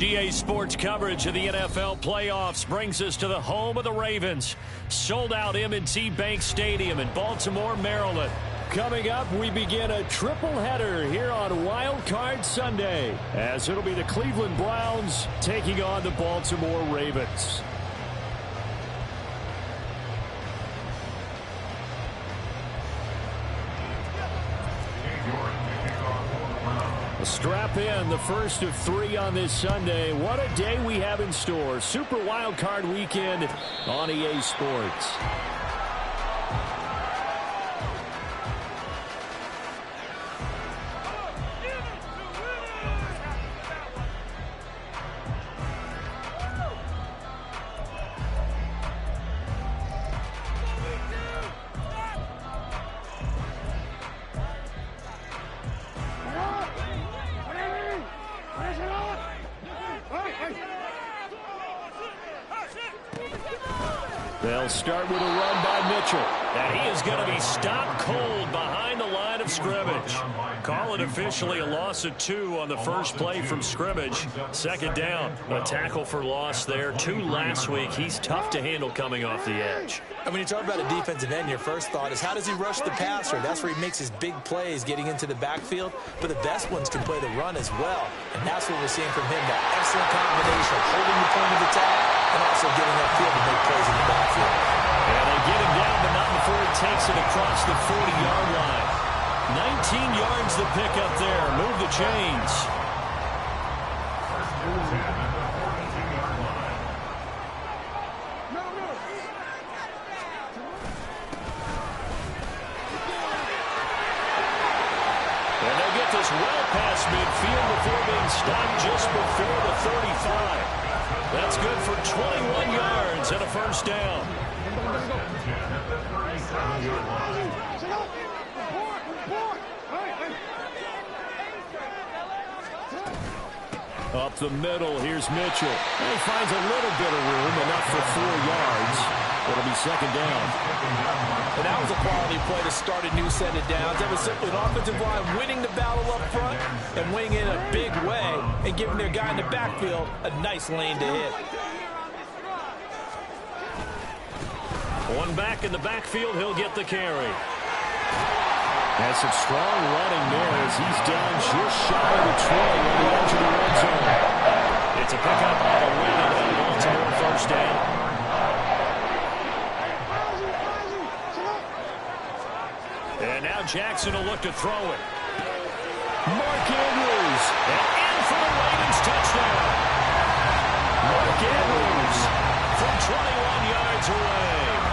EA Sports coverage of the NFL playoffs brings us to the home of the Ravens. Sold out M&T Bank Stadium in Baltimore, Maryland. Coming up, we begin a triple header here on Wild Card Sunday, as it'll be the Cleveland Browns taking on the Baltimore Ravens. Strap in, the first of 3 on this Sunday. What a day we have in store. Super Wild Card Weekend on EA Sports. They'll start with a run by Mitchell. And he is going to be stopped cold behind the line of scrimmage. Call it officially a loss of 2 on the first play from scrimmage. Second down. A tackle for loss there. 2 last week. He's tough to handle coming off the edge. And when you talk about a defensive end, your first thought is how does he rush the passer? That's where he makes his big plays getting into the backfield. But the best ones can play the run as well. And that's what we're seeing from him, that excellent combination of holding the point of attack and also getting upfield to make plays in the backfield. And they get him down, but not before he takes it across the 40-yard line. 19 yards to pick up there. Move the chains. And they get this well past midfield before being stopped just before the 35. That's good for 21 yards and a first down. Up the middle, here's Mitchell. And he finds a little bit of room, enough for 4 yards. It'll be second down. And that was a quality play to start a new set of downs. That was simply an offensive line winning the battle up front and winning in a big way and giving their guy in the backfield a nice lane to hit. One back in the backfield, he'll get the carry. Has some strong running there as he's down just shy of the 20 on the edge of the red zone. It's a pickup on the win and Baltimore first down. And now Jackson will look to throw it. Mark Andrews. And in for the Ravens touchdown. Mark Andrews from 21 yards away.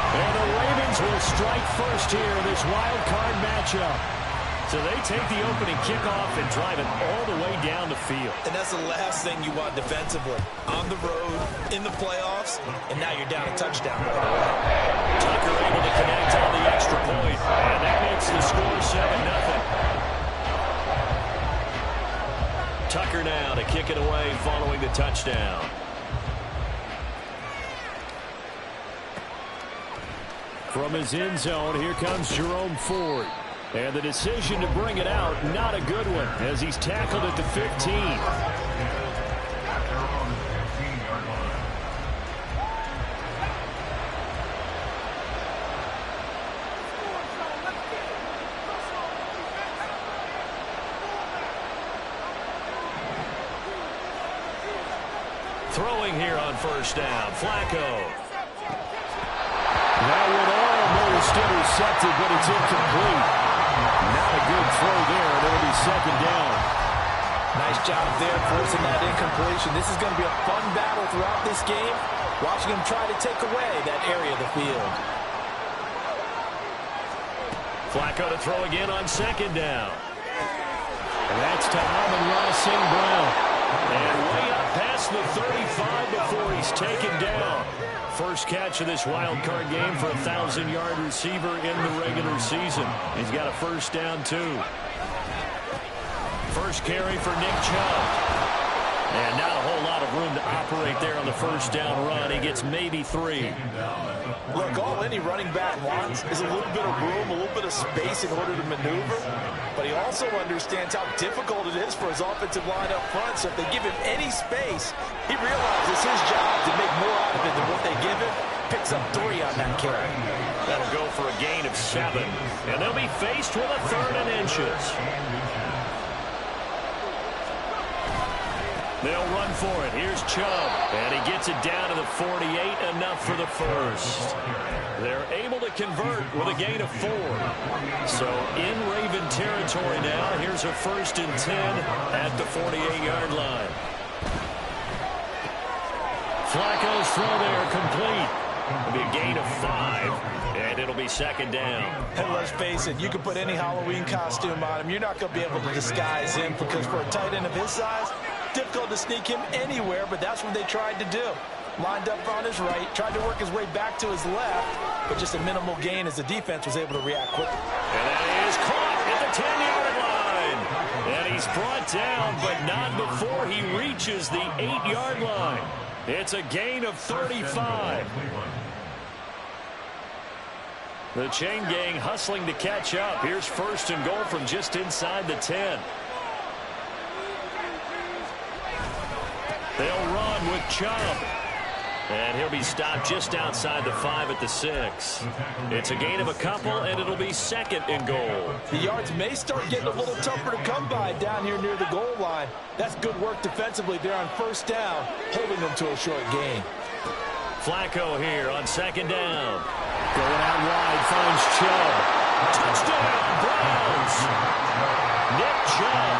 And the Ravens will strike first here in this wild card matchup. So they take the opening kickoff and drive it all the way down the field. And that's the last thing you want defensively. On the road, in the playoffs, and now you're down a touchdown right away. Tucker able to connect on the extra point. And that makes the score 7-0. Tucker now to kick it away following the touchdown. From his end zone, here comes Jerome Ford. And the decision to bring it out, not a good one, as he's tackled at the 15. Throwing here on first down, Flacco. That one almost intercepted, but it's incomplete. Not a good throw there, and it'll be second down. Nice job there forcing that incompletion. This is going to be a fun battle throughout this game, watching him try to take away that area of the field. Flacco to throw again on second down. And that's to Amon-Ra St. Brown. And way up past the 35 before he's taken down. First catch of this wild card game for a 1,000-yard receiver in the regular season. He's got a first down, too. First carry for Nick Chubb. And not a whole lot of room to operate there on the first down run. He gets maybe 3. Look, all any running back wants is a little bit of room, a little bit of space in order to maneuver. But he also understands how difficult it is for his offensive line up front. So if they give him any space, he realizes it's his job to make more out of it than what they give him. Picks up 3 on that carry. That'll go for a gain of 7. And they'll be faced with a 3rd and inches. They'll run for it. Here's Chubb. And he gets it down to the 48, enough for the first. They're able to convert with a gain of 4. So in Raven territory now, here's a 1st and 10 at the 48-yard line. Flacco's throw there, complete. It'll be a gain of 5, and it'll be 2nd down. And let's face it, you can put any Halloween costume on him. You're not going to be able to disguise him because for a tight end of his size, difficult to sneak him anywhere, but that's what they tried to do. Lined up on his right, tried to work his way back to his left, but just a minimal gain as the defense was able to react quickly. And that is caught at the 10-yard line. And he's brought down, but not before he reaches the 8-yard line. It's a gain of 35. The chain gang hustling to catch up. Here's 1st and goal from just inside the 10. They'll run with Chubb. And he'll be stopped just outside the 5 at the 6. It's a gain of a couple, and it'll be 2nd and goal. The yards may start getting a little tougher to come by down here near the goal line. That's good work defensively there on 1st down, holding them to a short gain. Flacco here on 2nd down. Going out wide, finds Chubb. Touchdown, Browns! Nick Chubb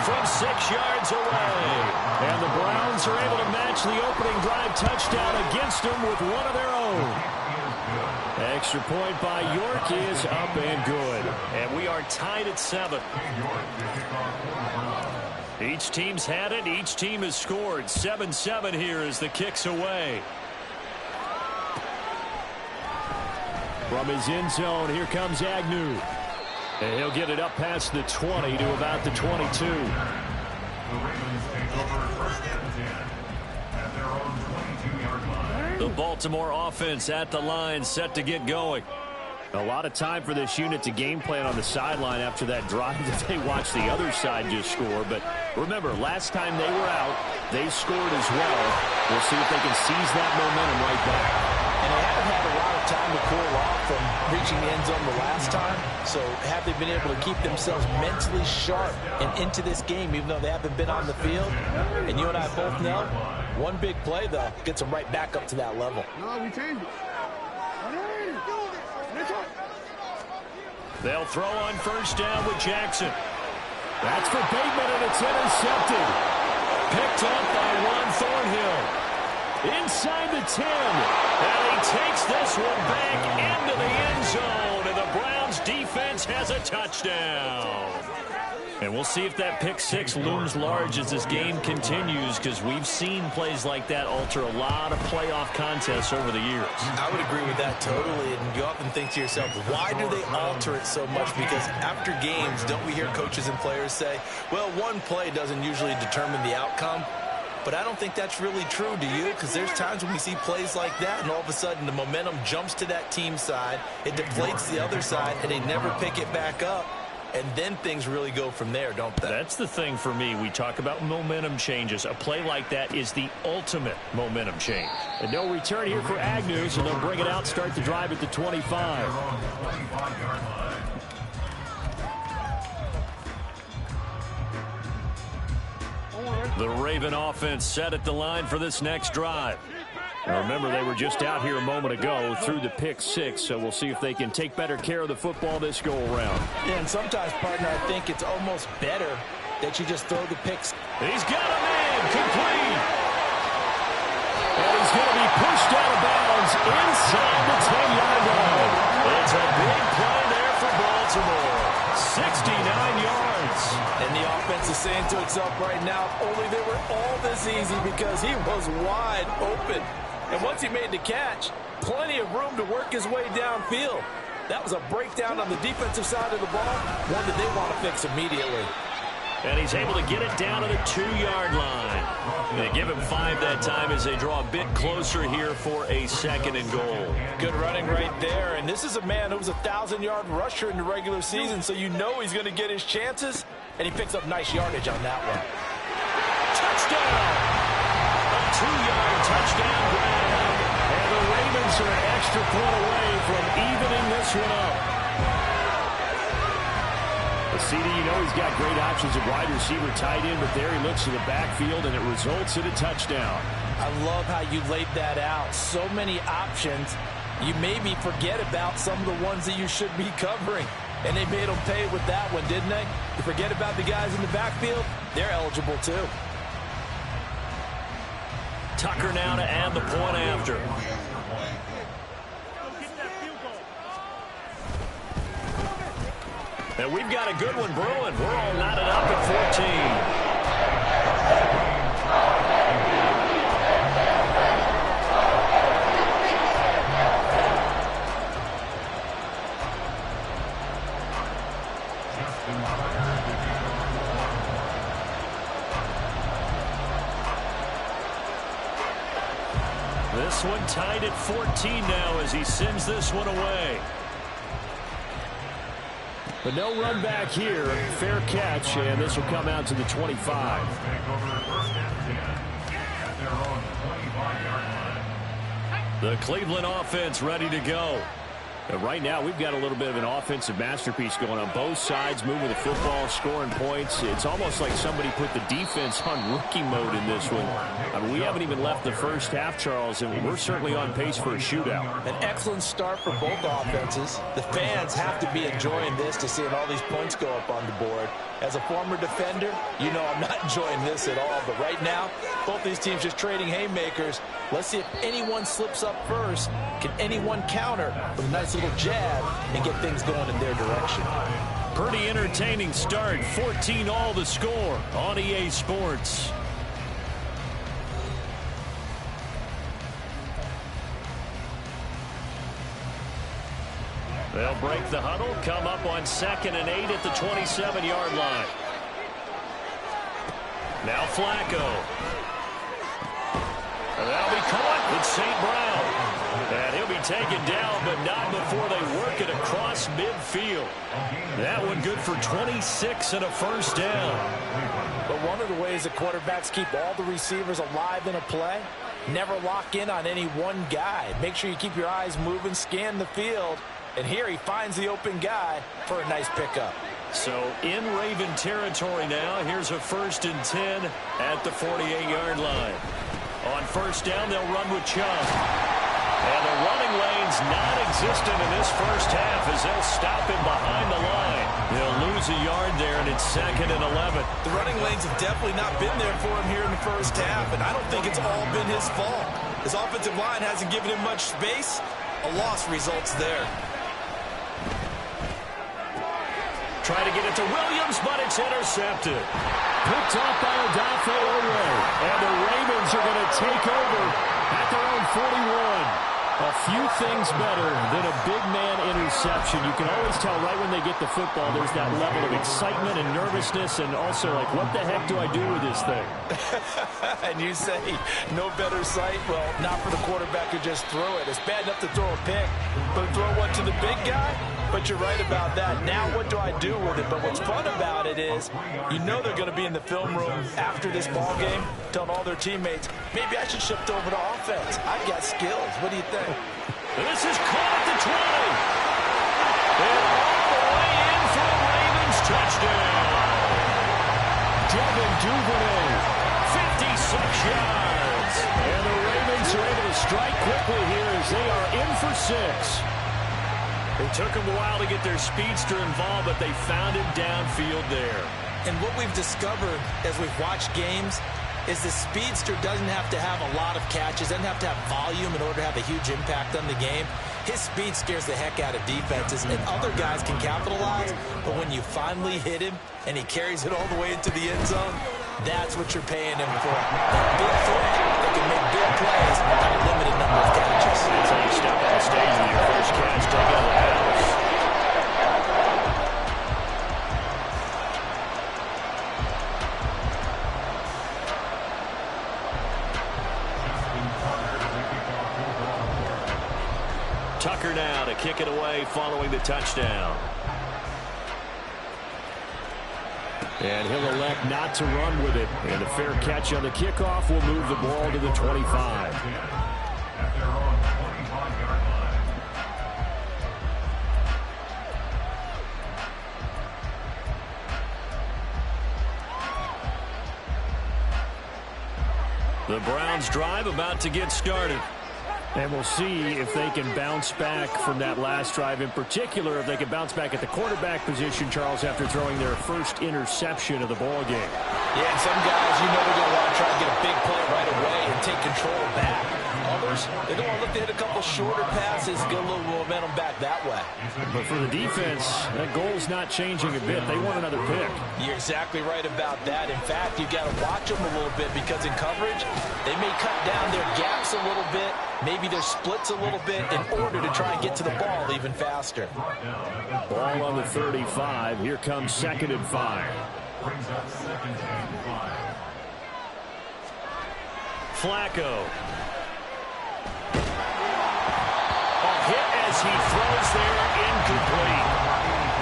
from 6 yards away. And the Browns are able to match the opening drive touchdown against them with one of their own. Extra point by York is up and good. And we are tied at 7. Each team's had it. Each team has scored. 7-7 here as the kick's away. From his end zone, here comes Agnew. And he'll get it up past the 20 to about the 22. The Baltimore offense at the line, set to get going. A lot of time for this unit to game plan on the sideline after that drive that they watched the other side just score. But remember, last time they were out, they scored as well. We'll see if they can seize that momentum right back. And they haven't had a lot of time to cool off from reaching the end zone the last time. So have they been able to keep themselves mentally sharp and into this game, even though they haven't been on the field? And you and I both know, one big play, though, gets them right back up to that level. No, we changed it. They'll throw on 1st down with Jackson. That's for Bateman, and it's intercepted. Picked up by Ron Thornhill. Inside the 10. And he takes this one back into the end zone. And the Browns defense has a touchdown. And we'll see if that pick 6 looms large as this game continues, because we've seen plays like that alter a lot of playoff contests over the years. I would agree with that totally. And you often think to yourself, why do they alter it so much? Because after games, don't we hear coaches and players say, well, one play doesn't usually determine the outcome? But I don't think that's really true, do you? Because there's times when we see plays like that, and all of a sudden the momentum jumps to that team side, it deflates the other side, and they never pick it back up. And then things really go from there, don't they? That's the thing for me. We talk about momentum changes. A play like that is the ultimate momentum change. And no return here for Agnew, so they'll bring it out, start the drive at the 25. The Raven offense set at the line for this next drive. Now remember, they were just out here a moment ago through the pick 6, so we'll see if they can take better care of the football this go-around. Yeah, and sometimes, partner, I think it's almost better that you just throw the picks. He's got a man, complete. And he's going to be pushed out of bounds inside the 10-yard line. It's a big play there for Baltimore. 69 yards. And the offense is saying to itself right now, if only they were all this easy, because he was wide open. And once he made the catch, plenty of room to work his way downfield. That was a breakdown on the defensive side of the ball, one that they want to fix immediately. And he's able to get it down to the 2-yard line. They give him 5 that time as they draw a bit closer here for a 2nd and goal. Good running right there. And this is a man who was a 1,000-yard rusher in the regular season, so you know he's going to get his chances. And he picks up nice yardage on that one. Touchdown! A 2-yard touchdown grab. And the Ravens are an extra point away from evening this one up. CD, you know he's got great options at wide receiver, tight end, but there he looks to the backfield, and it results in a touchdown. I love how you laid that out. So many options. You maybe forget about some of the ones that you should be covering. And they made them pay with that one, didn't they? You forget about the guys in the backfield, they're eligible too. Tucker now to add the point after. And we've got a good one brewing. We're all knotted up at 14. This one tied at 14 now as he sends this one away. But no run back here. Fair catch, and this will come out to the 25. The Cleveland offense ready to go. And right now, we've got a little bit of an offensive masterpiece going on both sides, moving the football, scoring points. It's almost like somebody put the defense on rookie mode in this one. I mean, we haven't even left the first half, Charles, and we're certainly on pace for a shootout. An excellent start for both offenses. The fans have to be enjoying this to seeing all these points go up on the board. As a former defender, you know I'm not enjoying this at all. But right now, both these teams just trading haymakers. Let's see if anyone slips up first. Can anyone counter with a nice little jab and get things going in their direction? Pretty entertaining start. 14-all the score on EA Sports. They'll break the huddle, come up on 2nd and 8 at the 27-yard line. Now Flacco. And that'll be caught. It's St. Brown. And he'll be taken down, but not before they work it across midfield. That one good for 26 and a first down. But one of the ways that quarterbacks keep all the receivers alive in a play, never lock in on any one guy. Make sure you keep your eyes moving, scan the field. And here he finds the open guy for a nice pickup. So in Raven territory now, here's a 1st and 10 at the 48-yard line. On first down, they'll run with Chubb. And the running lane's non-existent in this first half as they'll stop him behind the line. They'll lose a yard there, and it's 2nd and 11. The running lanes have definitely not been there for him here in the first half, and I don't think it's all been his fault. His offensive line hasn't given him much space. A loss results there. Try to get it to Williams, but it's intercepted. Picked off by Odafe Oweh. And the Ravens are going to take over at their own 41. A few things better than a big man interception. You can always tell right when they get the football, there's that level of excitement and nervousness, and also like, what the heck do I do with this thing? And you say, no better sight? Well, not for the quarterback who just threw it. It's bad enough to throw a pick, but throw one to the big guy? But you're right about that. Now what do I do with it? But what's fun about it is, you know they're going to be in the film room after this ball game, telling all their teammates, maybe I should shift over to offense. I've got skills. What do you think? This is caught at the 20. And all the way in for the Ravens touchdown. Devin Duvernay, 56 yards. And the Ravens are able to strike quickly here as they are in for 6. It took them a while to get their speedster involved, but they found him downfield there. And what we've discovered as we've watched games is the speedster doesn't have to have a lot of catches, doesn't have to have volume in order to have a huge impact on the game. His speed scares the heck out of defenses, and other guys can capitalize, but when you finally hit him and he carries it all the way into the end zone, that's what you're paying him for. That big threat that can make big plays on a limited number of catches. That's how you step on the stage with your first catch, take out of the house. Tucker now to kick it away following the touchdown. And he'll elect not to run with it. And a fair catch on the kickoff will move the ball to the 25. The Browns drive about to get started. And we'll see if they can bounce back from that last drive. In particular, if they can bounce back at the quarterback position, Charles, after throwing their first interception of the ball game. Yeah, and some guys, you know they're going to want to try and get a big play right away and take control back. Others, they're going to look to hit a couple shorter passes, get a little momentum back that way. But for the defense, that goal's not changing a bit. They want another pick. You're exactly right about that. In fact, you've got to watch them a little bit because in coverage, they may cut down their gaps a little bit, maybe their splits a little bit in order to try and get to the ball even faster. Ball on the 35. Here comes 2nd and 5. Flacco. A hit as he throws there, incomplete.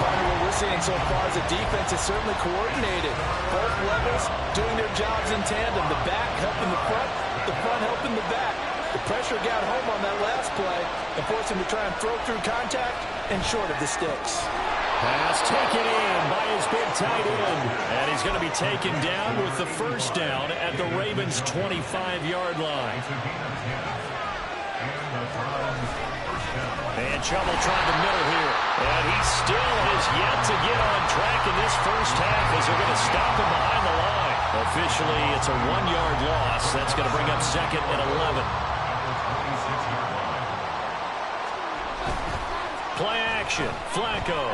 What we're seeing so far as a defense is certainly coordinated. Both levels doing their jobs in tandem. The back helping the front helping the back. The pressure got home on that last play and forced him to try and throw through contact and short of the sticks. Pass taken in by his big tight end. And he's going to be taken down with the first down at the Ravens' 25-yard line. And Chubb will try the middle here. And he still has yet to get on track in this first half as they're going to stop him behind the line. Officially, it's a 1-yard loss. That's going to bring up 2nd and 11. Play action. Flacco.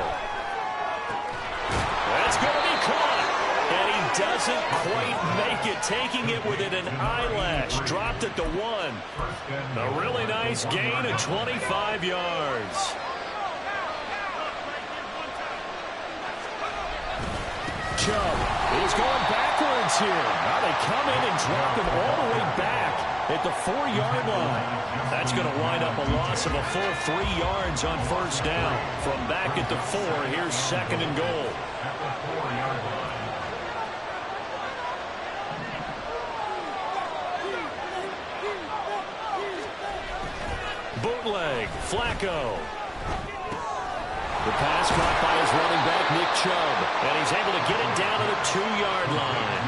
That's going to be caught. And he doesn't quite make it. Taking it within an eyelash. Dropped at the 1. A really nice gain of 25 yards. Chubb is going backwards here. Now they come in and drop him all the way back at the 4-yard line. That's going to wind up a loss of a full 3 yards on first down. From back at the 4, here's 2nd and goal. Bootleg, Flacco. The pass caught by his running back, Nick Chubb. And he's able to get it down to the 2-yard line.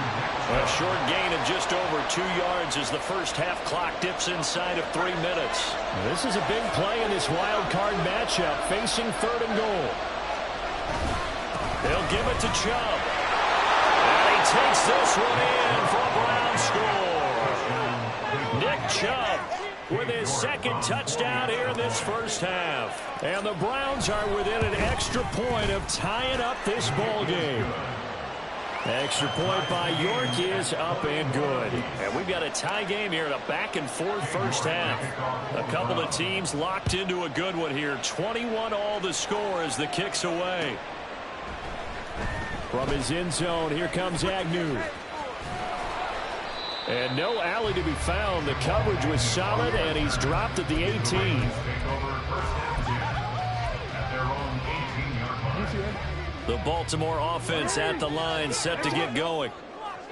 A short gain of just over 2 yards as the first half clock dips inside of 3 minutes. This is a big play in this wild card matchup, facing 3rd and goal. They'll give it to Chubb. And he takes this one in for a Brown score. Nick Chubb with his 2nd touchdown here in this first half. And the Browns are within an extra point of tying up this ball game. Extra point by York is up and good. And we've got a tie game here in a back-and-forth first half. A couple of teams locked into a good one here. 21-all the score as the kick's away. From his end zone, here comes Agnew. And no alley to be found. The coverage was solid, and he's dropped at the 18. The Baltimore offense at the line, set to get going.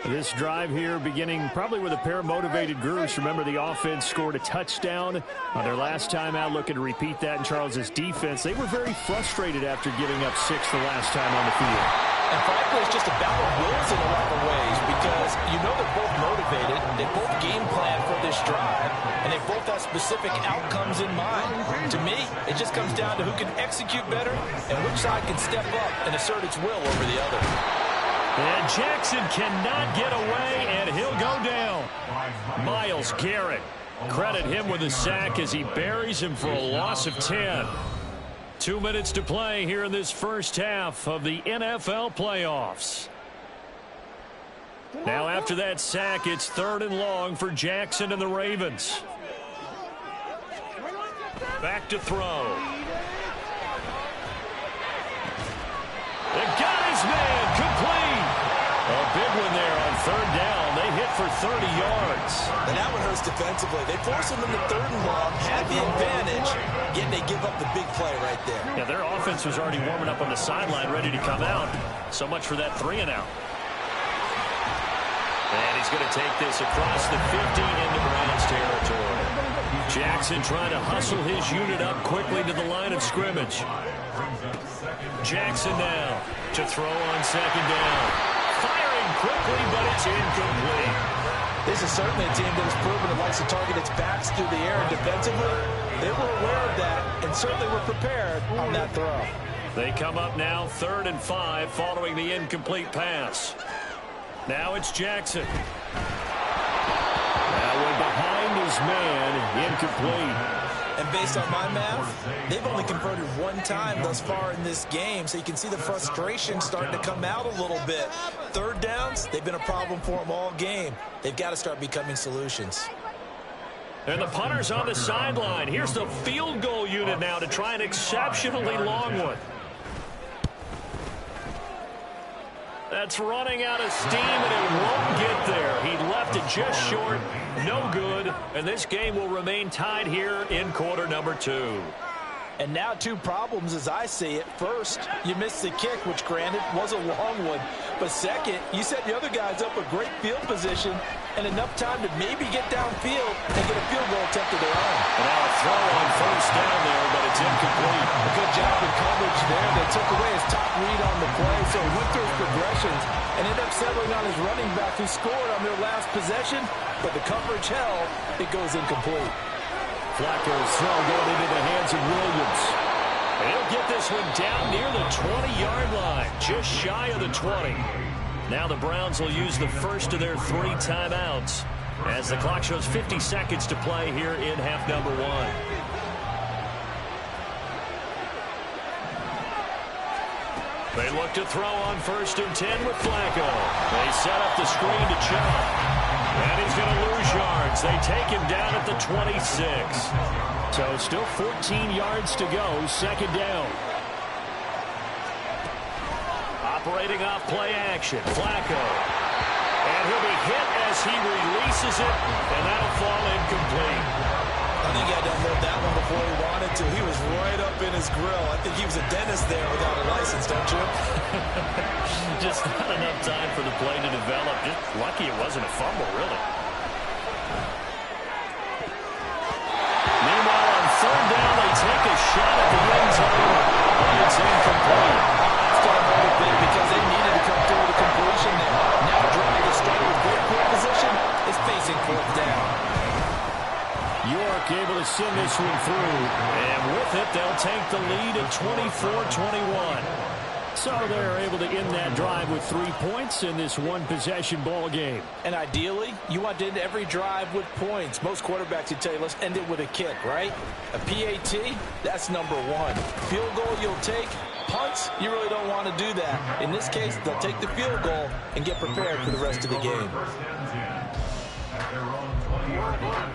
This drive here beginning probably with a pair of motivated groups. Remember, the offense scored a touchdown on their last time out, looking to repeat that in Charles's defense. They were very frustrated after giving up 6 the last time on the field. And frankly, it's just a battle of wills in a lot of ways because you know they're both motivated, they both game plan for this drive, and they both have specific outcomes in mind. To me, it just comes down to who can execute better and which side can step up and assert its will over the other. And Jackson cannot get away, and he'll go down. Myles Garrett, credit him with a sack as he buries him for a loss of 10. 2 minutes to play here in this first half of the NFL playoffs. Now after that sack, it's 3rd and long for Jackson and the Ravens. Back to throw. The guy's man complete. A big one there on 3rd down. They hit for 30 yards. And that one hurts defensively. They force them into 3rd and long, had the advantage, yet they give up the big play right there. Yeah, their offense was already warming up on the sideline, ready to come out. So much for that 3-and-out. And he's going to take this across the 50 into Browns territory. Jackson trying to hustle his unit up quickly to the line of scrimmage. Jackson now to throw on 2nd down. Firing quickly, but it's incomplete. This is certainly a team that has proven it likes to target its backs through the air, and defensively, they were aware of that and certainly were prepared on that throw. They come up now 3rd and 5 following the incomplete pass. Now it's Jackson. That one behind his man, incomplete. And based on my math, they've only converted 1 time thus far in this game, so you can see the frustration starting to come out a little bit. 3rd downs, they've been a problem for them all game. They've got to start becoming solutions. And the punter's on the sideline. Here's the field goal unit now to try an exceptionally long one. That's running out of steam, and it won't get there. He left it just short. No good. And this game will remain tied here in quarter number 2. And now 2 problems as I see it. First, you missed the kick, which granted was a long one. But second, you set the other guys up a great field position and enough time to maybe get downfield and get a field goal attempt of their own. And now a throw on 1st down there, but it's incomplete. A good job in coverage there. They took away his top read on the play, so he went through his progressions and ended up settling on his running back who scored on their last possession. But the coverage held, it goes incomplete. Flacco's throw going into the hands of Williams. And he'll get this one down near the 20-yard line, just shy of the 20. Now the Browns will use the first of their 3 timeouts as the clock shows 50 seconds to play here in half number 1. They look to throw on 1st and 10 with Flacco. They set up the screen to Chubb. And he's going to lose yards. They take him down at the 26. So still 14 yards to go. 2nd down. Operating off play action. Flacco. And he'll be hit as he releases it. And that'll fall incomplete. I think he had to unload that one before he wanted to. He was right up in his grill. I think he was a dentist there without a license, don't you? Just not enough time for the play to develop. Just lucky it wasn't a fumble, really. Meanwhile, on 3rd down, they take a shot at the end zone. And it's incomplete. It's going to hurt a bit because they needed to come through with a completion there. Now drive is starting with great field position is facing 4th down. York able to send this one through. And with it, they'll take the lead at 24-21. So they're able to end that drive with 3 points in this one-possession ball game. And ideally, you want to end every drive with points. Most quarterbacks would tell you, let's end it with a kick, right? A PAT, that's number 1. Field goal you'll take. Punts, you really don't want to do that. In this case, they'll take the field goal and get prepared for the rest of the game.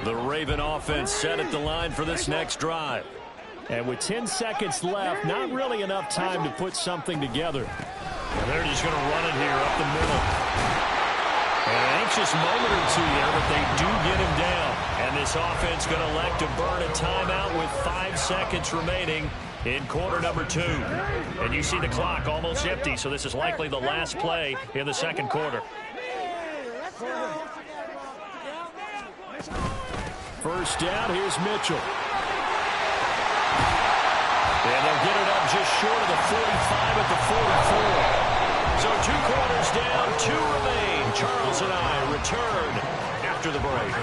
The Raven offense set at the line for this next drive. And with 10 seconds left, not really enough time to put something together. And they're just going to run it here up the middle. An anxious moment or 2 there, but they do get him down. And this offense going to elect to burn a timeout with 5 seconds remaining in quarter number 2. And you see the clock almost empty, so this is likely the last play in the 2nd quarter. 1st down, here's Mitchell. And they'll get it up just short of the 45 at the 44. So 2 quarters down, 2 remain. Charles and I return after the break.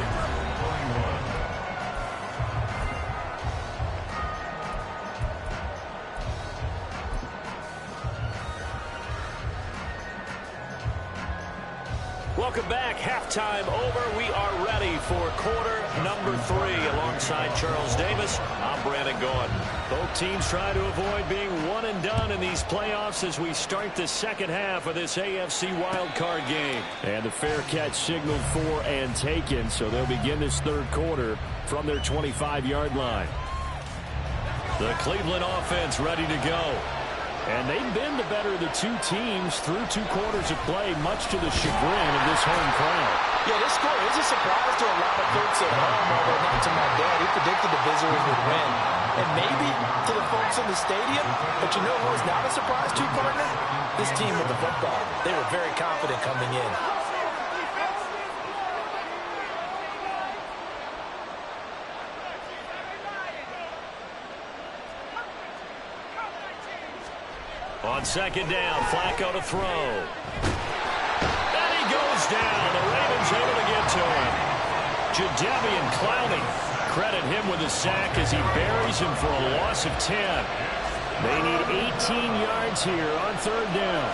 Welcome back. Halftime over. We are ready for quarter number 3. Alongside Charles Davis, I'm Brandon Gordon. Both teams try to avoid being one and done in these playoffs as we start the 2nd half of this AFC wildcard game. And the fair catch signaled for and taken, so they'll begin this 3rd quarter from their 25-yard line. The Cleveland offense ready to go. And they've been the better of the two teams through 2 quarters of play, much to the chagrin of this home crowd. Yeah, this score is a surprise to a lot of folks at home, although not to my dad. He predicted the visitors would win. And maybe to the folks in the stadium, but you know who was not a surprise to, partner? This team with the football. They were very confident coming in. On second down, Flacco to throw. And he goes down. The Ravens able to get to him. Jadeveon Clowney. Credit him with a sack as he buries him for a loss of 10. They need 18 yards here on third down.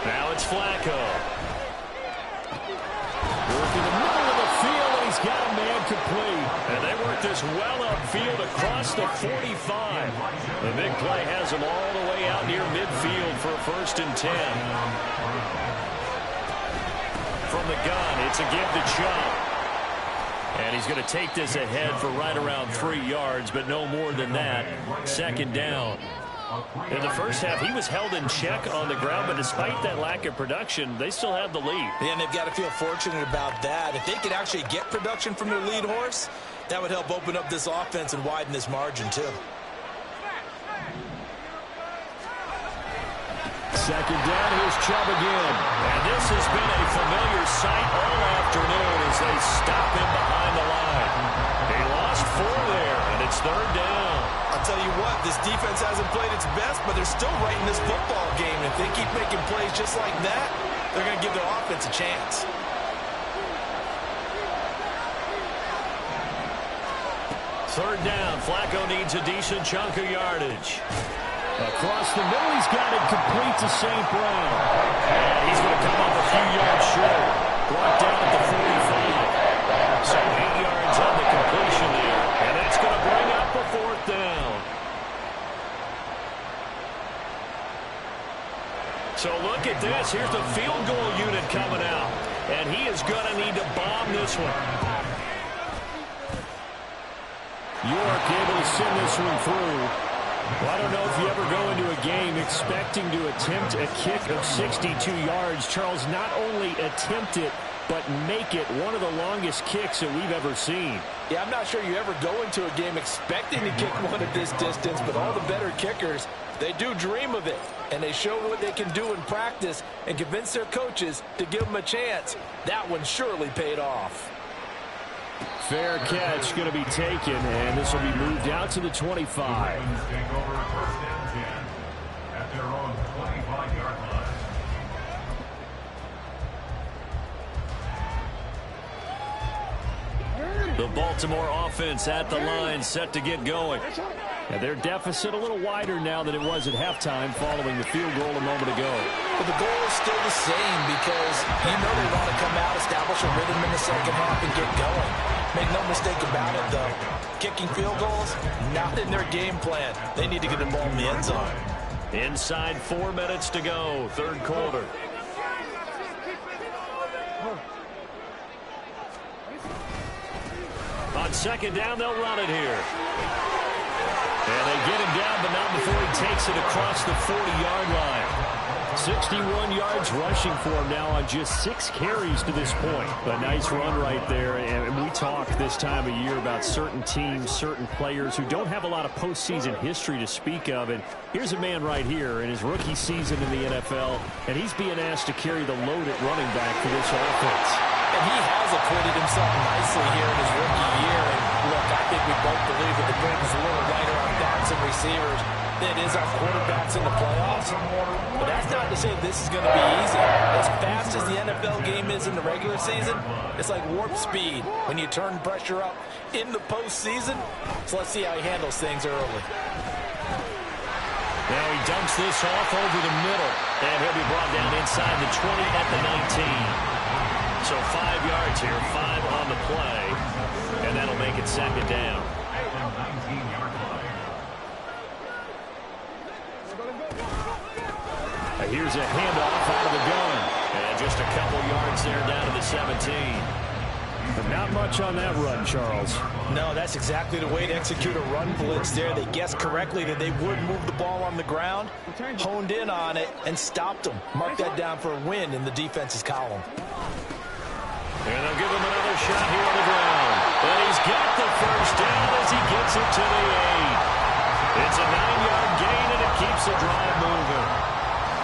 Now it's Flacco. Working the middle of the field, and he's got a man complete. And they work this well upfield across the 45. The big play has him all the way out near midfield for a 1st and 10. From the gun, it's a give to Chubb. And he's going to take this ahead for right around 3 yards, but no more than that. Second down. In the first half, he was held in check on the ground, but despite that lack of production, they still have the lead. Yeah, and they've got to feel fortunate about that. If they could actually get production from their lead horse, that would help open up this offense and widen this margin, too. Second down, here's Chubb again. And this has been a familiar sight all afternoon as they stop him behind the line. He lost 4 there, and it's third down. I'll tell you what, this defense hasn't played its best, but they're still right in this football game. If they keep making plays just like that, they're going to give their offense a chance. Third down, Flacco needs a decent chunk of yardage. Across the middle, he's got it complete to St. Brown. And he's going to come up a few yards short. Brought down at the 45. So 8 yards on the completion there. And that's going to bring up a 4th down. So look at this. Here's the field goal unit coming out. And he is going to need to bomb this one. York able to send this one through. Well, I don't know if you ever go into a game expecting to attempt a kick of 62 yards. Charles, not only attempt it, but make it one of the longest kicks that we've ever seen. Yeah, I'm not sure you ever go into a game expecting to kick one at this distance, but all the better kickers, they do dream of it. And they show what they can do in practice and convince their coaches to give them a chance. That one surely paid off. Fair catch going to be taken, and this will be moved out to the 25. The Baltimore offense at the line, set to get going. And their deficit a little wider now than it was at halftime following the field goal a moment ago. But the goal is still the same because you know they want to come out, establish a rhythm in the second half, and get going. Make no mistake about it, though. Kicking field goals, not in their game plan. They need to get the ball in the end zone. Inside 4 minutes to go, third quarter. On second down, they'll run it here. And they get him down, but not before he takes it across the 40-yard line. 61 yards rushing for him now on just 6 carries to this point. A nice run right there. And we talk this time of year about certain teams, certain players who don't have a lot of postseason history to speak of. And here's a man right here in his rookie season in the NFL, and he's being asked to carry the load at running back for this offense. And he has acquitted himself nicely here in his rookie year. And look, I think we both believe that the burden is a little lighter on backs and receivers than it is on quarterbacks in the playoffs. But that's not to say this is going to be easy. As fast as the NFL game is in the regular season, it's like warp speed when you turn pressure up in the postseason. So let's see how he handles things early. Now he dumps this off over the middle. And he'll be brought down inside the 20 at the 19. So 5 yards here, 5 on the play, and that'll make it second down. Here's a handoff out of the gun, and just a couple yards there down to the 17. But not much on that run, Charles. No, that's exactly the way to execute a run blitz there. They guessed correctly that they would move the ball on the ground, honed in on it, and stopped them. Mark that down for a win in the defense's column. And they'll give him another shot here on the ground. And he's got the first down as he gets it to the 8. It's a 9-yard gain, and it keeps the drive moving.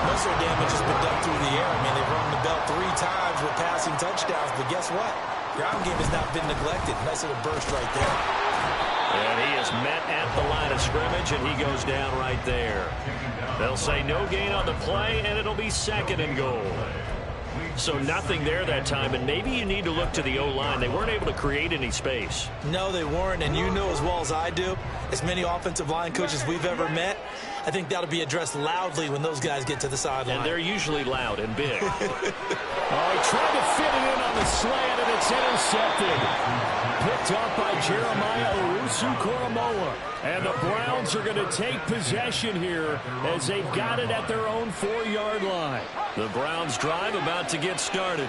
Most of their damage has been done through the air. I mean, they've rung the bell 3 times with passing touchdowns, but guess what? Ground game has not been neglected. Nice little burst right there. And he is met at the line of scrimmage, and he goes down right there. They'll say no gain on the play, and it'll be 2nd and goal. So nothing there that time, and maybe you need to look to the O-line. They weren't able to create any space. No, they weren't, and you know as well as I do, as many offensive line coaches we've ever met, I think that'll be addressed loudly when those guys get to the sideline. And they're usually loud and big. He tried to fit it in on the slant, and it's intercepted. Picked up by Jeremiah Owusu-Koramoah. And the Browns are going to take possession here as they've got it at their own 4-yard line. The Browns drive about to get started.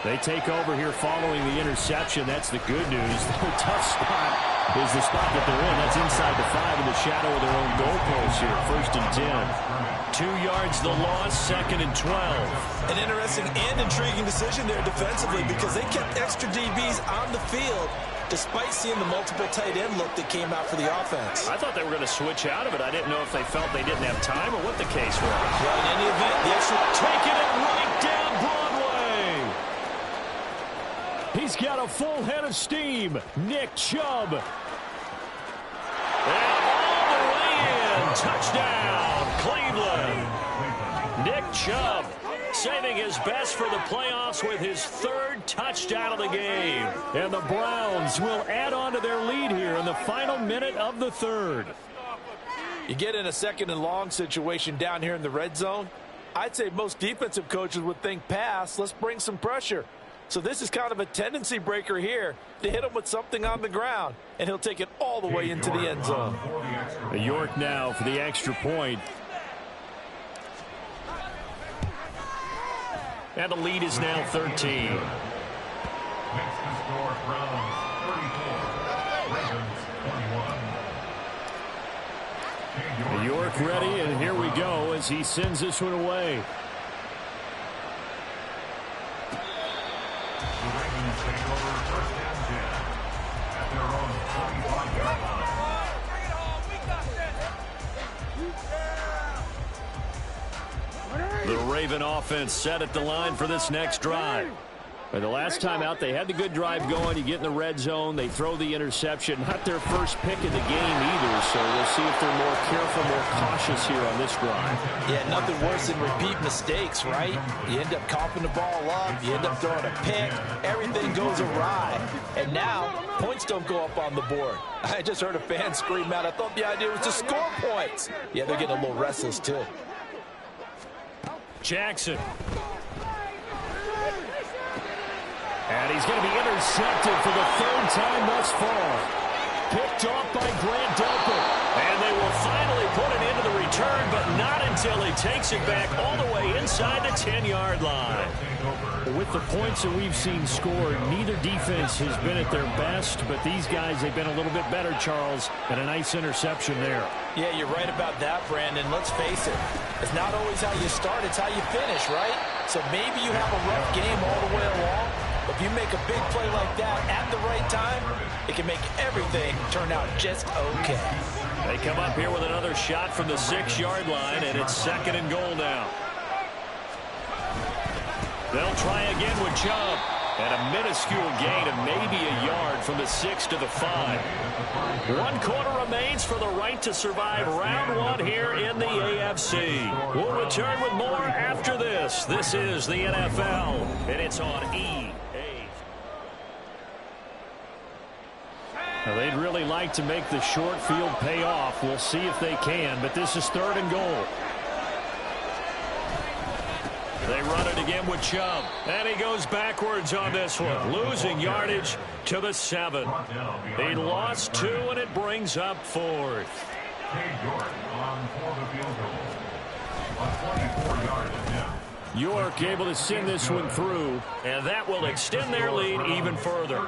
They take over here following the interception. That's the good news. The tough spot is the spot that they're in. That's inside the 5 in the shadow of their own goalpost here. 1st and 10. 2 yards the loss, 2nd and 12. An interesting and intriguing decision there defensively because they kept extra DBs on the field despite seeing the multiple tight end look that came out for the offense. I thought they were going to switch out of it. I didn't know if they felt they didn't have time or what the case was. Well, in any event, the extra taking it right down Broadway. He's got a full head of steam. Nick Chubb. And all the way in. Touchdown, Cleveland. Nick Chubb saving his best for the playoffs with his 3rd touchdown of the game. And the Browns will add on to their lead here in the final minute of the 3rd. You get in a 2nd and long situation down here in the red zone, I'd say most defensive coaches would think pass, let's bring some pressure. So this is kind of a tendency breaker here to hit him with something on the ground, and he'll take it all the way into the end zone. York now for the extra point. And the lead is now 13. York ready, and here we go as he sends this one away. The Raven offense set at the line for this next drive. The last time out, they had the good drive going. You get in the red zone, they throw the interception. Not their first pick of the game either, so we'll see if they're more careful, more cautious here on this drive. Yeah, nothing worse than repeat mistakes, right? You end up coughing the ball up, you end up throwing a pick, everything goes awry. And now, points don't go up on the board. I just heard a fan scream out, I thought the idea was to score points. Yeah, they're getting a little restless, too. Jackson. And he's going to be intercepted for the 3rd time thus far. Picked off by Grant Delpit. And they will finally put it into the return, but not until he takes it back all the way inside the 10-yard line. With the points that we've seen scored, neither defense has been at their best, but these guys, they've been a little bit better, Charles, and a nice interception there. Yeah, you're right about that, Brandon. Let's face it. It's not always how you start, it's how you finish, right? So maybe you have a rough game all the way along, but if you make a big play like that at the right time, it can make everything turn out just okay. They come up here with another shot from the 6-yard line, and it's 2nd and goal now. They'll try again with Chubb. And a minuscule gain of maybe a yard from the 6 to the 5. 1 quarter remains for the right to survive round 1 here in the AFC. We'll return with more after this. This is the NFL, and it's on EA. Now, they'd really like to make the short field pay off. We'll see if they can, but this is 3rd and goal. They run it again with Chubb. And he goes backwards on this one. Losing yardage to the 7. He lost 2, and it brings up 4th. York able to send this one through, and that will extend their lead even further.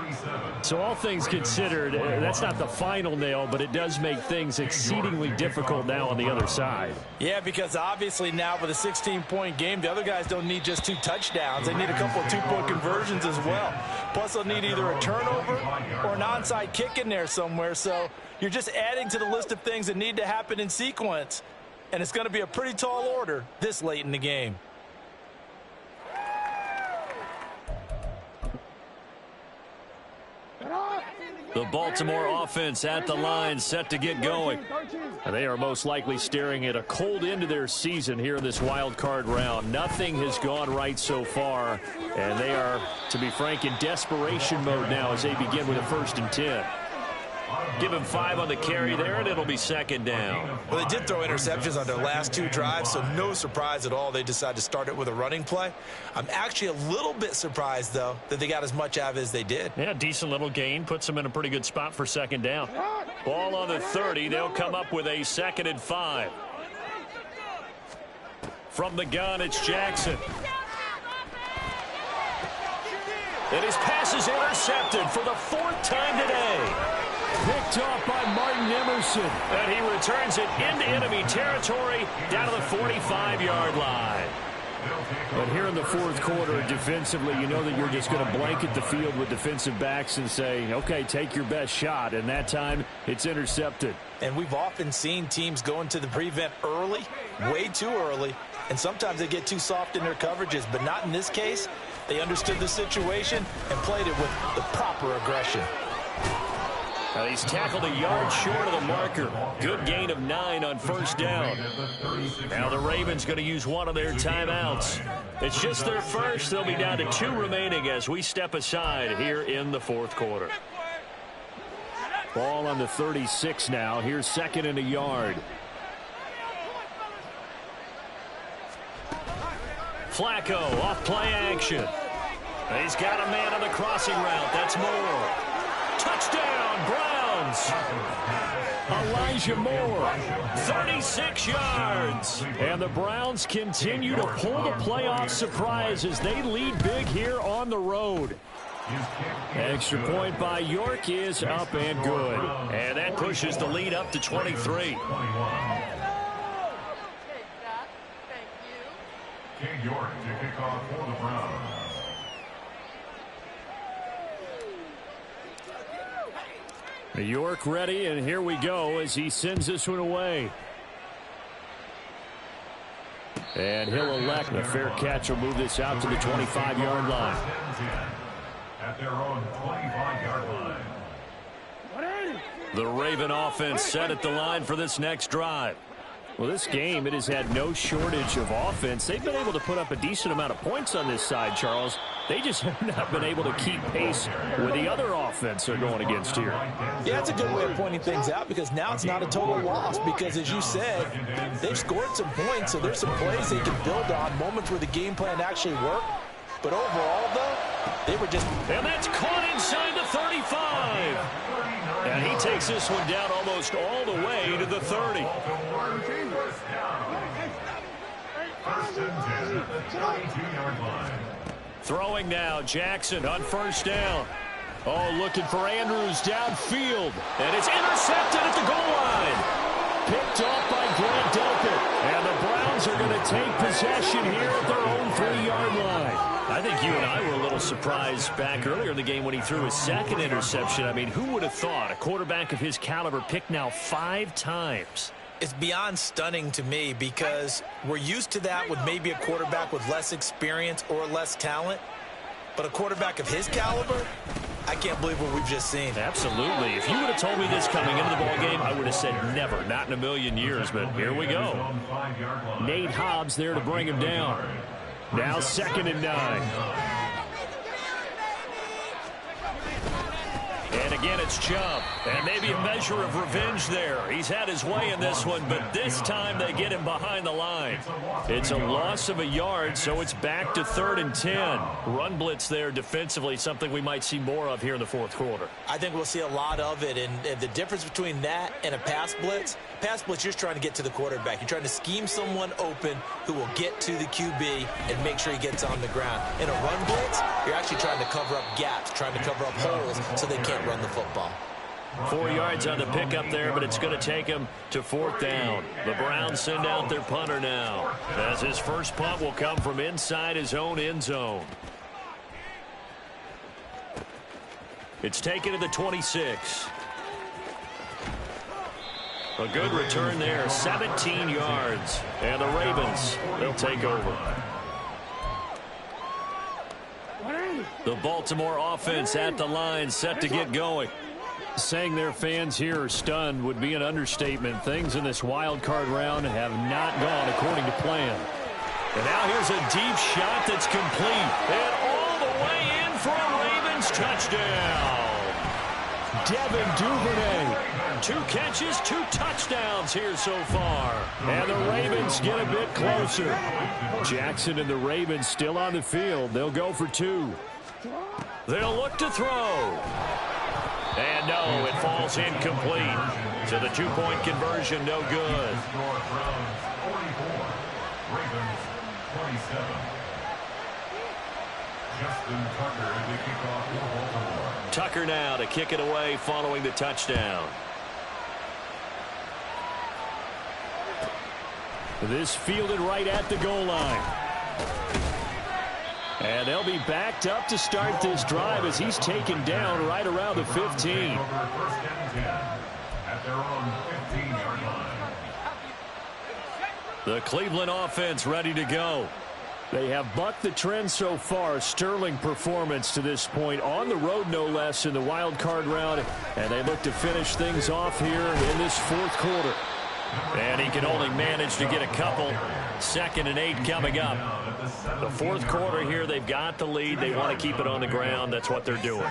So all things considered, that's not the final nail, but it does make things exceedingly difficult now on the other side. Yeah, because obviously now with a 16-point game, the other guys don't need just 2 touchdowns. They need a couple of 2-point conversions as well. Plus, they'll need either a turnover or an onside kick in there somewhere. So you're just adding to the list of things that need to happen in sequence. And it's going to be a pretty tall order this late in the game. The Baltimore offense at the line, set to get going. They are most likely staring at a cold end to their season here in this wild card round. Nothing has gone right so far, and they are, to be frank, in desperation mode now as they begin with a 1st and 10. Give him 5 on the carry there, and it'll be 2nd down. Well, they did throw interceptions on their last 2 drives, so no surprise at all they decided to start it with a running play. I'm actually a little bit surprised, though, that they got as much out of it as they did. Yeah, decent little gain. Puts them in a pretty good spot for 2nd down. Ball on the 30. They'll come up with a 2nd and 5. From the gun, it's Jackson. And his pass is intercepted for the 4th time today. Picked off by Martin Emerson. And he returns it into enemy territory down to the 45-yard line. But here in the 4th quarter, defensively, you know that you're just going to blanket the field with defensive backs and say, okay, take your best shot. And that time, it's intercepted. And we've often seen teams go into the prevent early, way too early, and sometimes they get too soft in their coverages. But not in this case. They understood the situation and played it with the proper aggression. He's tackled a yard short of the marker. Good gain of 9 on 1st down. Now the Ravens going to use one of their timeouts. It's just their first. They'll be down to 2 remaining as we step aside here in the 4th quarter. Ball on the 36 now. Here's 2nd and a yard. Flacco off play action. He's got a man on the crossing route. That's Moore. Touchdown, Browns. Elijah Moore, 36 yards. And the Browns continue to pull the playoff surprise as they lead big here on the road. Extra point by York is up and good. And that pushes the lead up to 23. York to kick off for the Browns. York ready, and here we go as he sends this one away. And he'll elect a fair catch. Will move this out to the 25-yard line. At their own 25-yard line. The Raven offense set at the line for this next drive. Well, this game, it has had no shortage of offense. They've been able to put up a decent amount of points on this side, Charles. They just have not been able to keep pace with the other offense they're going against here. Yeah, it's a good way of pointing things out because now it's not a total loss because, as you said, they've scored some points, so there's some plays they can build on, moments where the game plan actually worked. But overall, though, they were just... And that's caught inside the 35. And he takes this one down almost all the way to the 30. First and 10 at the 22-yard line. Throwing now, Jackson on 1st down. Oh, looking for Andrews downfield. And it's intercepted at the goal line. Picked off by Grant Delpit. And the Browns are going to take possession here at their own 3-yard line. I think you and I were a little surprised back earlier in the game when he threw his 2nd interception. I mean, who would have thought a quarterback of his caliber picked now 5 times? It's beyond stunning to me because we're used to that with maybe a quarterback with less experience or less talent. But a quarterback of his caliber, I can't believe what we've just seen. Absolutely. If you would have told me this coming into the ballgame, I would have said never, not in a million years. But here we go. Nate Hobbs there to bring him down. Now 2nd and 9. And again, it's Chubb. And maybe a measure of revenge there. He's had his way in this one, but this time they get him behind the line. It's a loss of a yard, so it's back to 3rd and 10. Run blitz there defensively, something we might see more of here in the fourth quarter. I think we'll see a lot of it, and the difference between that and a pass blitz, you're just trying to get to the quarterback. You're trying to scheme someone open who will get to the QB and make sure he gets on the ground. In a run blitz, you're actually trying to cover up gaps, trying to cover up holes so they can't run the football. 4 yards on the pickup there, but it's going to take him to 4th down. The Browns send out their punter now, as his first punt will come from inside his own end zone. It's taken to the 26. A good return there, 17 yards. And the Ravens, they'll take over. The Baltimore offense at the line, set to get going. Saying their fans here are stunned would be an understatement. Things in this wild card round have not gone according to plan. And now here's a deep shot that's complete. And all the way in for a Ravens touchdown. Devin Duvernay. 2 catches, 2 touchdowns here so far. And the Ravens get a bit closer. Jackson and the Ravens still on the field. They'll go for 2. They'll look to throw. And no, it falls incomplete. So the 2-point conversion, no good. Ravens 27. Justin Tucker as they kick off for Baltimore. Tucker now to kick it away following the touchdown. This fielded right at the goal line. And they'll be backed up to start this drive as he's taken down right around the 15. 1st and 10 at their own 15-yard line. The Cleveland offense ready to go. They have bucked the trend so far. Sterling performance to this point. On the road, no less, in the wild card round. And they look to finish things off here in this 4th quarter. And he can only manage to get a couple. 2nd and 8 coming up. The 4th quarter here, they've got the lead. They want to keep it on the ground. That's what they're doing.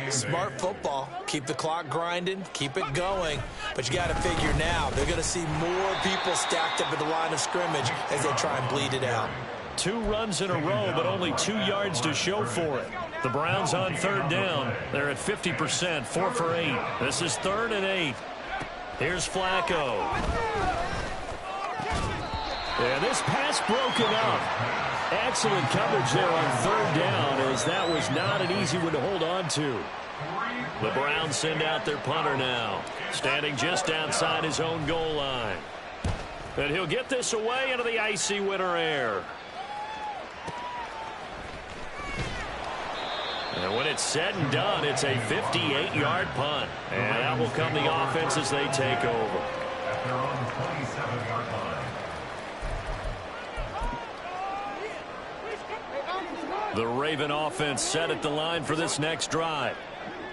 Smart football. Keep the clock grinding. Keep it going. But you got to figure now, they're going to see more people stacked up at the line of scrimmage as they try and bleed it out. 2 runs in a row, but only 2 yards to show for it. The Browns on 3rd down. They're at 50%, 4 for 8. This is 3rd and 8. Here's Flacco. And this pass broken up. Excellent coverage there on 3rd down, as that was not an easy one to hold on to. The Browns send out their punter now, standing just outside his own goal line. And he'll get this away into the icy winter air. And when it's said and done, it's a 58-yard punt. And that will come the offense as they take over. At their own 27-yard line. The Raven offense set at the line for this next drive.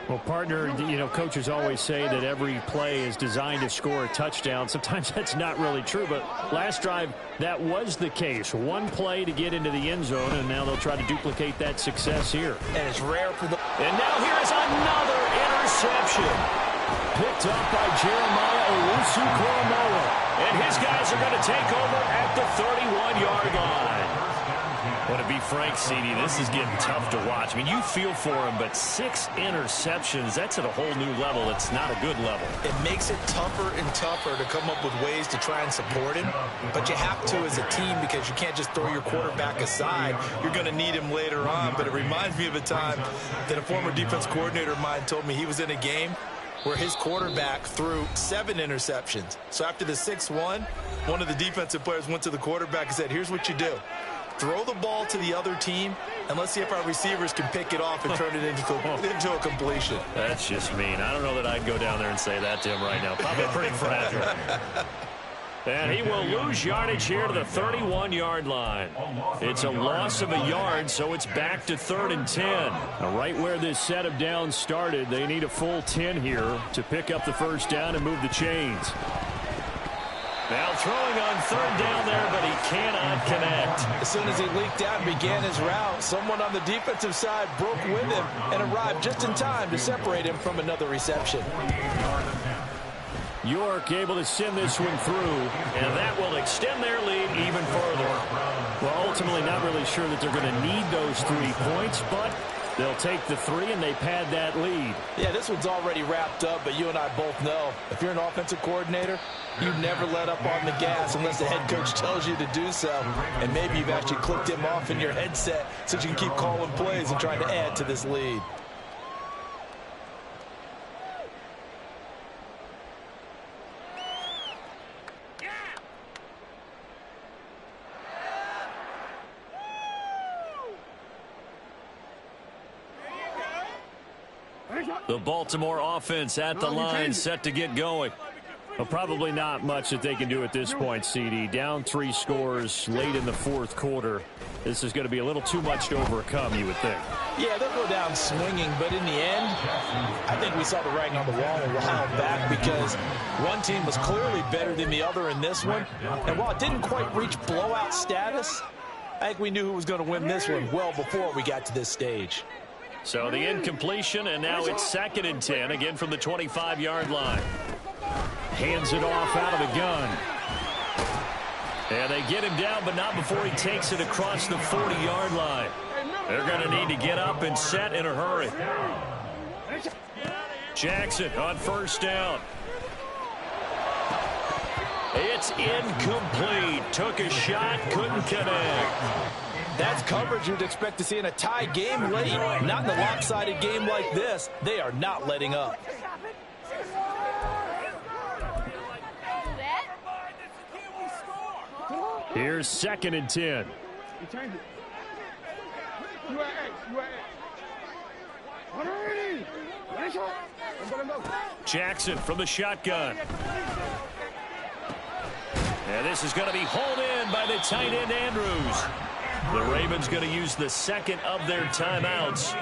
Well, partner, you know, coaches always say that every play is designed to score a touchdown. Sometimes that's not really true, but last drive, that was the case. 1 play to get into the end zone, and now they'll try to duplicate that success here. And it's rare for the... And now here's another interception. Picked up by Jeremiah Owusu-Koramoah. And his guys are going to take over at the 31-yard line. Well, to be frank, CD, this is getting tough to watch. I mean, you feel for him, but 6 interceptions, that's at a whole new level. It's not a good level. It makes it tougher and tougher to come up with ways to try and support him. But you have to as a team, because you can't just throw your quarterback aside. You're going to need him later on. But it reminds me of a time that a former defense coordinator of mine told me he was in a game where his quarterback threw 7 interceptions. So after the 6th one of the defensive players went to the quarterback and said, here's what you do. Throw the ball to the other team, and let's see if our receivers can pick it off and turn it into a completion. That's just mean. I don't know that I'd go down there and say that to him right now. Probably pretty fragile. And he will lose yardage here to the 31-yard line. It's a loss of a yard, so it's back to 3rd and 10. Now, right where this set of downs started, they need a full 10 here to pick up the first down and move the chains. Now throwing on third down there, but he cannot connect. As soon as he leaked out and began his route, someone on the defensive side broke with him and arrived just in time to separate him from another reception. York able to send this one through, and that will extend their lead even further. Well, ultimately not really sure that they're going to need those 3 points, but they'll take the 3 and they pad that lead. Yeah, this one's already wrapped up, but you and I both know if you're an offensive coordinator, you never let up on the gas unless the head coach tells you to do so. And maybe you've actually clicked him off in your headset so you can keep calling plays and trying to add to this lead. The Baltimore offense at the line, set to get going. Well, probably not much that they can do at this point, CD. Down 3 scores late in the 4th quarter. This is going to be a little too much to overcome, you would think. Yeah, they'll go down swinging, but in the end, I think we saw the writing on the wall a while back because one team was clearly better than the other in this one. And while it didn't quite reach blowout status, I think we knew who was going to win this one well before we got to this stage. So the incompletion, and now it's 2nd and 10, again from the 25-yard line. Hands it off out of the gun. And they get him down, but not before he takes it across the 40-yard line. They're going to need to get up and set in a hurry. Jackson on first down. It's incomplete. Took a shot, couldn't connect. That's coverage you'd expect to see in a tie game late. Not in a lopsided game like this. They are not letting up. Here's 2nd and 10. Jackson from the shotgun. And this is going to be hauled in by the tight end Andrews. The Ravens going to use the 2nd of their timeouts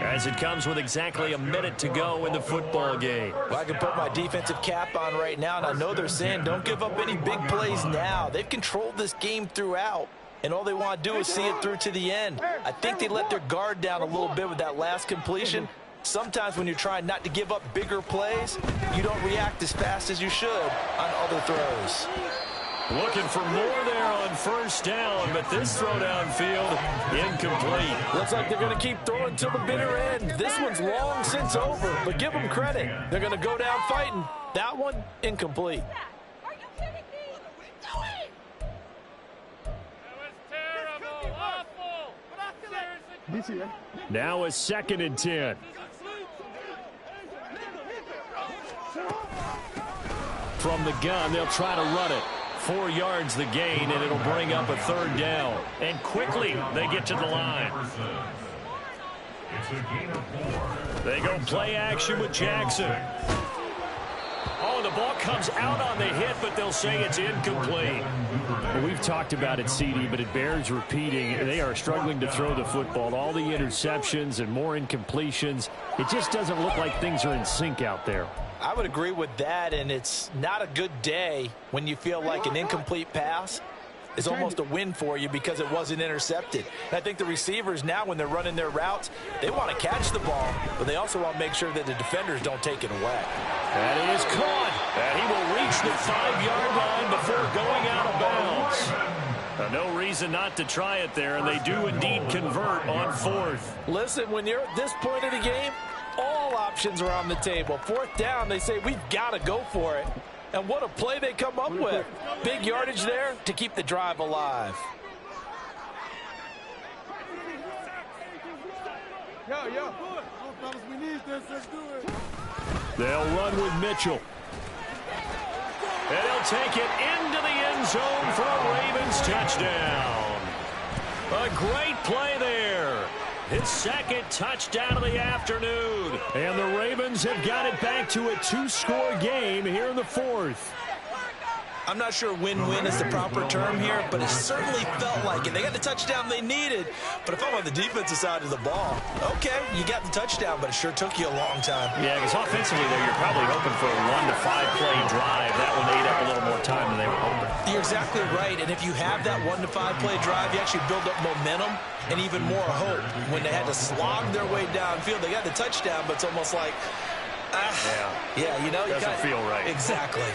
as it comes with exactly a minute to go in the football game. Well, I can put my defensive cap on right now, and I know they're saying don't give up any big plays now. They've controlled this game throughout, and all they want to do is see it through to the end. I think they let their guard down a little bit with that last completion. Sometimes when you're trying not to give up bigger plays, you don't react as fast as you should on other throws. Looking for more there on first down, but this throw downfield, incomplete. Looks like they're going to keep throwing till the bitter end. This one's long since over, but give them credit. They're going to go down fighting. That one, incomplete. Are you kidding me? What are we doing? That was terrible, awful. But I feel like... Now it's 2nd and 10. From the gun, they'll try to run it. 4 yards the gain, and it'll bring up a 3rd down. And quickly, they get to the line. They go play action with Jackson. Oh, the ball comes out on the hit, but they'll say it's incomplete. Well, we've talked about it, CD, but it bears repeating. They are struggling to throw the football. All the interceptions and more incompletions. It just doesn't look like things are in sync out there. I would agree with that, and it's not a good day when you feel like an incomplete pass is almost a win for you because it wasn't intercepted. And I think the receivers now, when they're running their routes, they want to catch the ball, but they also want to make sure that the defenders don't take it away. That is caught, and he will reach the 5-yard line before going out of bounds. No reason not to try it there, and they do indeed convert on 4th. Listen, when you're at this point of the game, all options are on the table. 4th down, they say, we've got to go for it. And what a play they come up with. Big yardage there to keep the drive alive. We need this. Let's do it. They'll run with Mitchell. And he'll take it into the end zone for a Ravens touchdown. A great play there. His 2nd touchdown of the afternoon. And the Ravens have got it back to a 2-score game here in the 4th. I'm not sure win-win is the proper term here, but it certainly felt like it. They got the touchdown they needed, but if I'm on the defensive side of the ball, okay, you got the touchdown, but it sure took you a long time. Yeah, because offensively, though, you're probably hoping for a 1 to 5 play drive. That one ate up a little more time than they were hoping. You're exactly right, and if you have that 1 to 5 play drive, you actually build up momentum and even more hope. When they had to slog their way downfield, they got the touchdown, but it's almost like, yeah, you know, doesn't feel right. Exactly.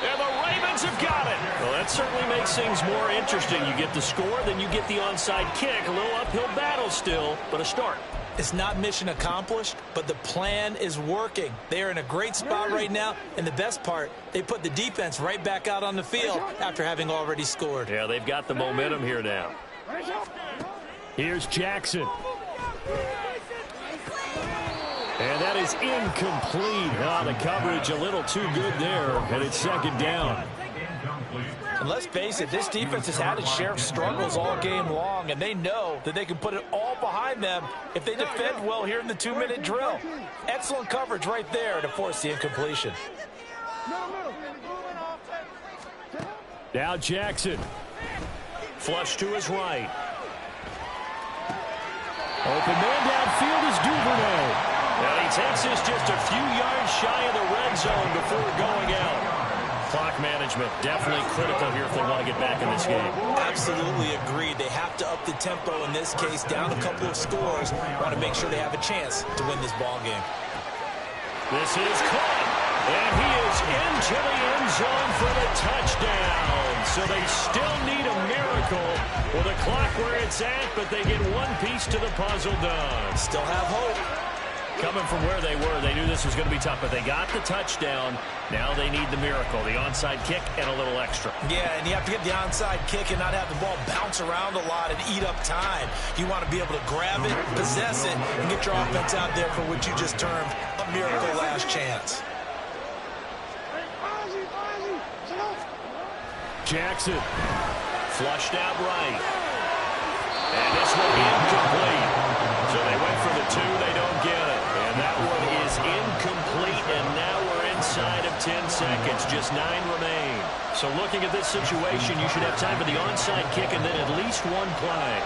And the Ravens have got it. Well, that certainly makes things more interesting. You get the score, then you get the onside kick. A little uphill battle still, but a start. It's not mission accomplished, but the plan is working. They're in a great spot right now, and the best part, they put the defense right back out on the field after having already scored. Yeah, they've got the momentum here now. Here's Jackson. And that is incomplete. Oh, the coverage a little too good there, and it's second down. And let's face it, this defense has had its share of struggles all game long, and they know that they can put it all behind them if they defend well here in the 2-minute drill. Excellent coverage right there to force the incompletion. Now Jackson. Flush to his right. Open man downfield is Duvernay. Now he takes this just a few yards shy of the red zone before going out. Clock management definitely critical here if they want to get back in this game. Absolutely agreed. They have to up the tempo in this case, down a couple of scores. Want to make sure they have a chance to win this ball game. This is caught, and he is into the end zone for the touchdown. So they still need a miracle with the clock where it's at, but they get one piece to the puzzle done. Still have hope. Coming from where they were, they knew this was going to be tough, but they got the touchdown. Now they need the miracle, the onside kick and a little extra. Yeah, and you have to get the onside kick and not have the ball bounce around a lot and eat up time. You want to be able to grab it, possess it, and get your offense out there for what you just termed a miracle last chance. Jackson, flushed out right. And this will be incomplete. So they went for the 2, they don't get it. And that one is incomplete, and now we're inside of 10 seconds. Just 9 remain. So looking at this situation, you should have time for the onside kick and then at least one play.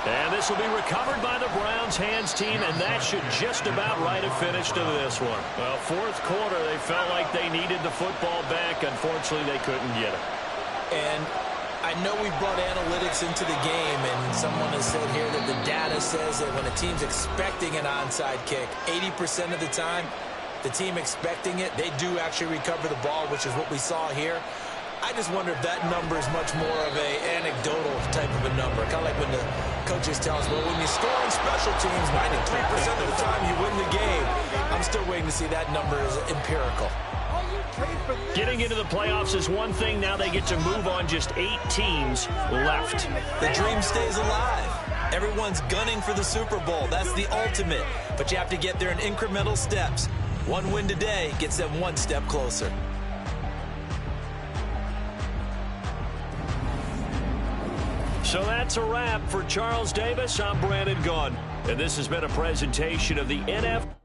And this will be recovered by the Browns hands team, and that should just about write a finish to this one. Well, fourth quarter, they felt like they needed the football back. Unfortunately, they couldn't get it. And I know we brought analytics into the game, and someone has said here that the data says that when a team's expecting an onside kick, 80% of the time, the team expecting it, they do actually recover the ball, which is what we saw here. I just wonder if that number is much more of a anecdotal type of a number. Kind of like when the coaches tell us, well, when you score on special teams, 93% of the time you win the game. I'm still waiting to see that number is empirical. Getting into the playoffs is one thing. Now they get to move on. Just 8 teams left. The dream stays alive. Everyone's gunning for the Super Bowl. That's the ultimate. But you have to get there in incremental steps. One win today gets them one step closer. So that's a wrap for Charles Davis. I'm Brandon Gaudin, and this has been a presentation of the NFL.